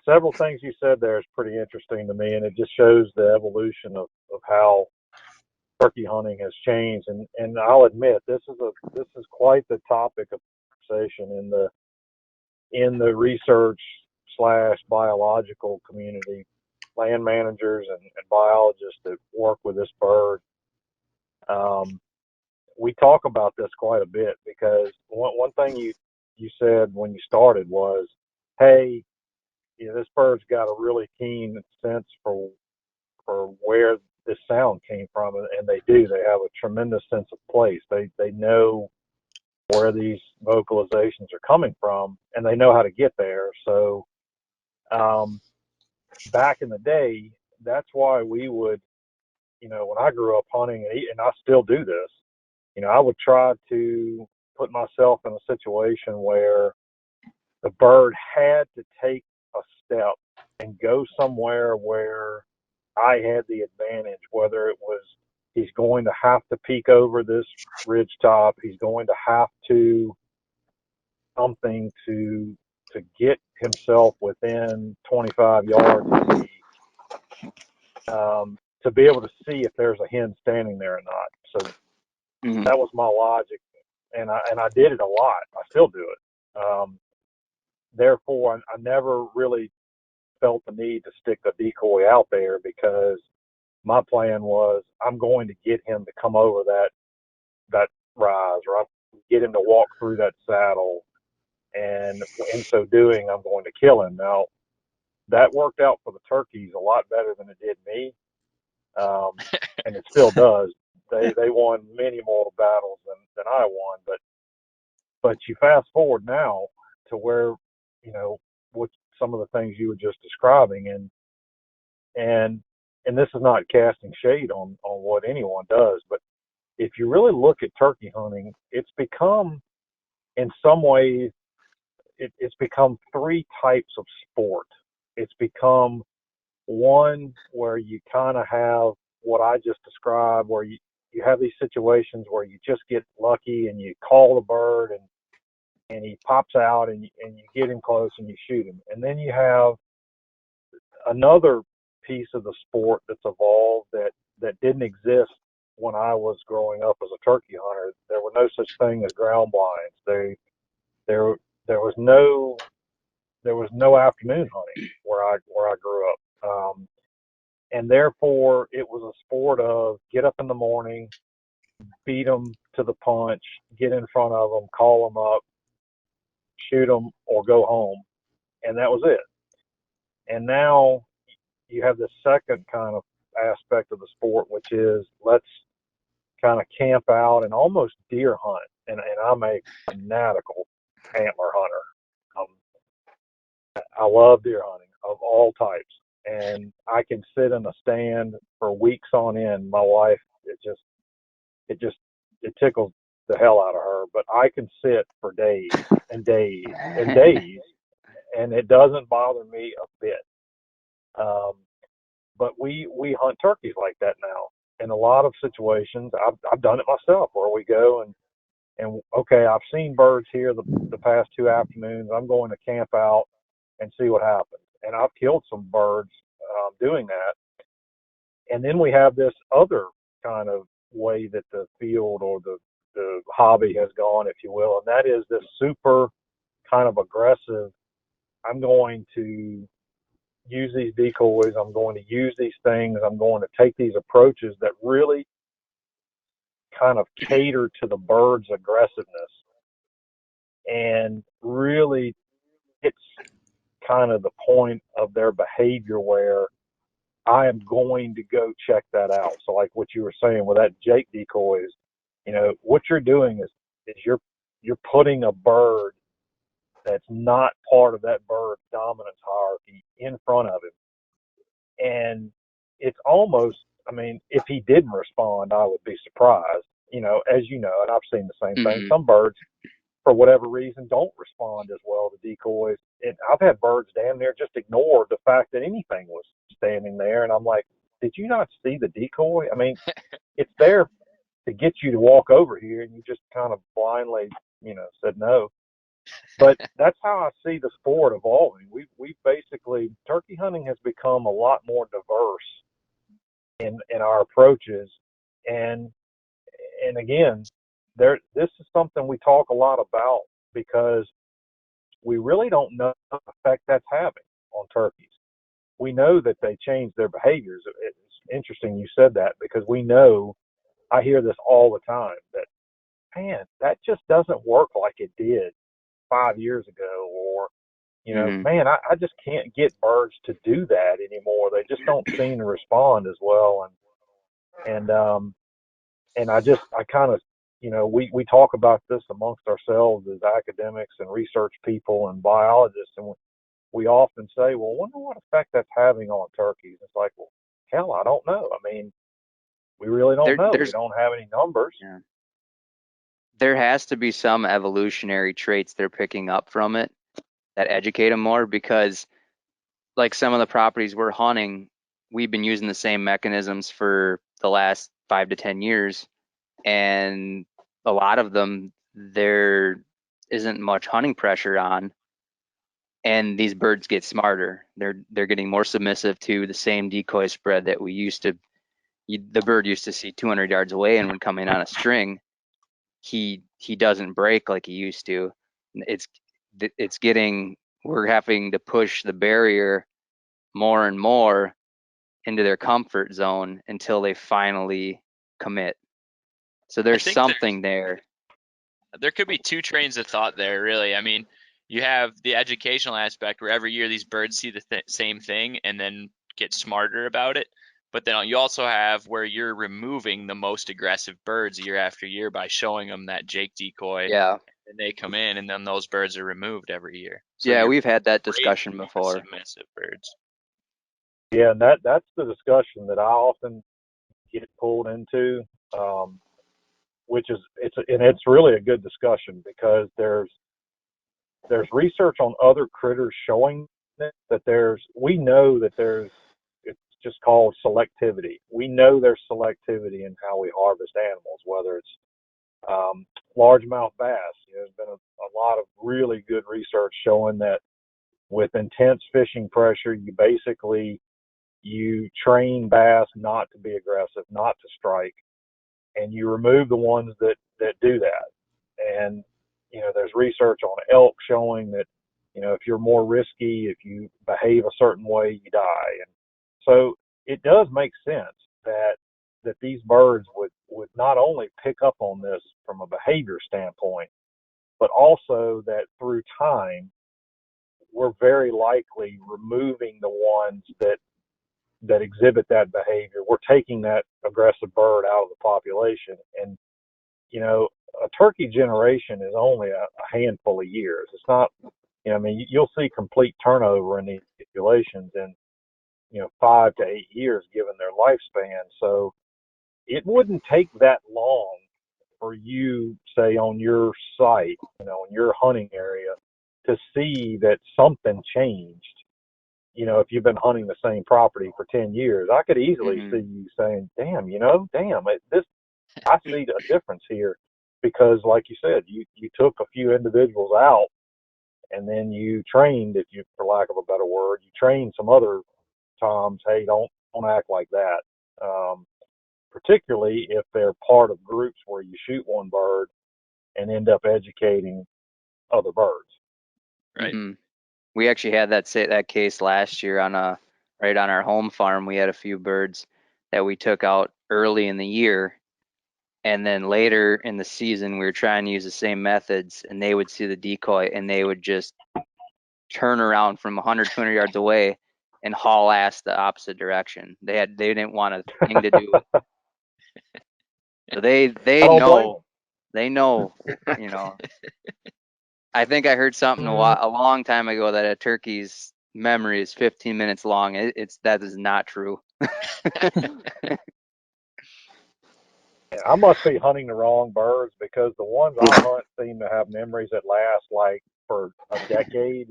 several things you said there is pretty interesting to me, and it just shows the evolution of how turkey hunting has changed. And I'll admit this is quite the topic of conversation in the research slash biological community, land managers and biologists that work with this bird. Um, we talk about this quite a bit because one thing you said when you started was, hey, you know, this bird's got a really keen sense for where this sound came from, and they do. They have a tremendous sense of place. They know where these vocalizations are coming from, and they know how to get there. So um, back in the day, that's why we would, you know, when I grew up hunting, and I still do this, you know, I would try to put myself in a situation where the bird had to take a step and go somewhere where I had the advantage, whether it was he's going to have to peek over this ridge top, he's going to have to something to get himself within 25 yards of me, to be able to see if there's a hen standing there or not. So Hmm. that was my logic, and I did it a lot. I still do it. Therefore, I never really felt the need to stick a decoy out there because my plan was I'm going to get him to come over that rise, or I'm get him to walk through that saddle, and in so doing, I'm going to kill him. Now that worked out for the turkeys a lot better than it did me, and it still does. They won many more battles than I won, but you fast forward now to where, you know, what some of the things you were just describing, and and this is not casting shade on what anyone does, but if you really look at turkey hunting, it's become, in some ways, it's become three types of sport. It's become one where you kind of have what I just described, where you have these situations where you just get lucky and you call the bird and he pops out and you get him close and you shoot him. And then you have another piece of the sport that's evolved that didn't exist when I was growing up as a turkey hunter. There were no such thing as ground blinds. There there was no afternoon hunting where I grew up, and therefore it was a sport of get up in the morning, beat them to the punch, get in front of them, call them up, shoot them, or go home, and that was it. And now you have the second kind of aspect of the sport, which is let's kind of camp out and almost deer hunt. And I'm a fanatical antler hunter. I love deer hunting of all types, and I can sit in a stand for weeks on end. My wife, it just, it tickles the hell out of her, but I can sit for days and days and days, and it doesn't bother me a bit. Um, but we hunt turkeys like that now. In a lot of situations, I've done it myself, where we go and okay, I've seen birds here the past 2 afternoons. I'm going to camp out and see what happens. And I've killed some birds doing that. And then we have this other kind of way that the field or the hobby has gone, if you will, and that is this super kind of aggressive. I'm going to use these decoys. I'm going to use these things. I'm going to take these approaches that really kind of cater to the bird's aggressiveness and really hits kind of the point of their behavior where I am going to go check that out. So like what you were saying with that Jake decoys, you know, what you're doing is you're putting a bird that's not part of that bird's dominance hierarchy in front of him. And it's almost, I mean, if he didn't respond, I would be surprised. You know, as you know, and I've seen the same thing. Hmm. Some birds, for whatever reason, don't respond as well to decoys. And I've had birds damn near just ignore the fact that anything was standing there. And I'm like, did you not see the decoy? I mean, it's there to get you to walk over here, and you just kind of blindly, you know, said no. But that's how I see the sport evolving. We basically, turkey hunting has become a lot more diverse in our approaches, and again, this is something we talk a lot about because we really don't know the effect that's having on turkeys. We know that they change their behaviors. It's interesting you said that because we know, I hear this all the time, that man, that just doesn't work like it did 5 years ago, or Hmm. man, I just can't get birds to do that anymore. They just don't seem to respond as well, and I kind of, we talk about this amongst ourselves as academics and research people and biologists, and we often say, well, I wonder what effect that's having on turkeys. It's like, well, hell, I don't know. I mean, we really don't There, know. We there's, don't have any numbers. yeah, there has to be some evolutionary traits they're picking up from it that educate them more because, like some of the properties we're hunting, we've been using the same mechanisms for the last 5 to 10 years, and a lot of them there isn't much hunting pressure on, and these birds get smarter. They're getting more submissive to the same decoy spread that we used to. The bird used to see 200 yards away and would come in on a string. He doesn't break like he used to. It's it's getting we're having to push the barrier more and more into their comfort zone until they finally commit. So I there's think something there. there could be two trains of thought there, really. I mean, you have the educational aspect where every year these birds see the same thing and then get smarter about it. But then you also have where you're removing the most aggressive birds year after year by showing them that Jake decoy, Yeah. and they come in, and then those birds are removed every year. So Yeah, you're we've had that raising discussion the before. submissive birds. Yeah, and that's the discussion that I often get pulled into, which is it's really a good discussion because there's research on other critters showing that we know that it's just called selectivity. We know there's selectivity in how we harvest animals, whether it's largemouth bass. There's been a lot of really good research showing that with intense fishing pressure, you train bass not to be aggressive, not to strike, and you remove the ones that do that. And there's research on elk showing that if you're more risky, if you behave a certain way, you die. And so it does make sense that these birds would not only pick up on this from a behavior standpoint, but also that through time, we're very likely removing the ones that exhibit that behavior. We're taking that aggressive bird out of the population. And, a turkey generation is only a handful of years. It's not, I mean, you'll see complete turnover in these populations in, 5 to 8 years given their lifespan. So it wouldn't take that long for you, say, on your site, in your hunting area, to see that something changed. If you've been hunting the same property for 10 years, I could easily Hmm. see you saying, damn, I see a difference here because, like you said, you took a few individuals out and then you trained, if you, for lack of a better word, you trained some other toms. Hey, don't act like that. Um, Particularly if they're part of groups where you shoot one bird and end up educating other birds. Right. Hmm. We actually had that case last year right on our home farm. We had a few birds that we took out early in the year, and then later in the season we were trying to use the same methods, and they would see the decoy and they would just turn around from 100, 200 yards away and haul ass the opposite direction. They didn't want a thing to do with. So I they don't blame them. know they know, you know. I think I heard something Mm, a long time ago that a turkey's memory is 15 minutes long. That is not true. I must be hunting the wrong birds because the ones I hunt seem to have memories that last like for a decade.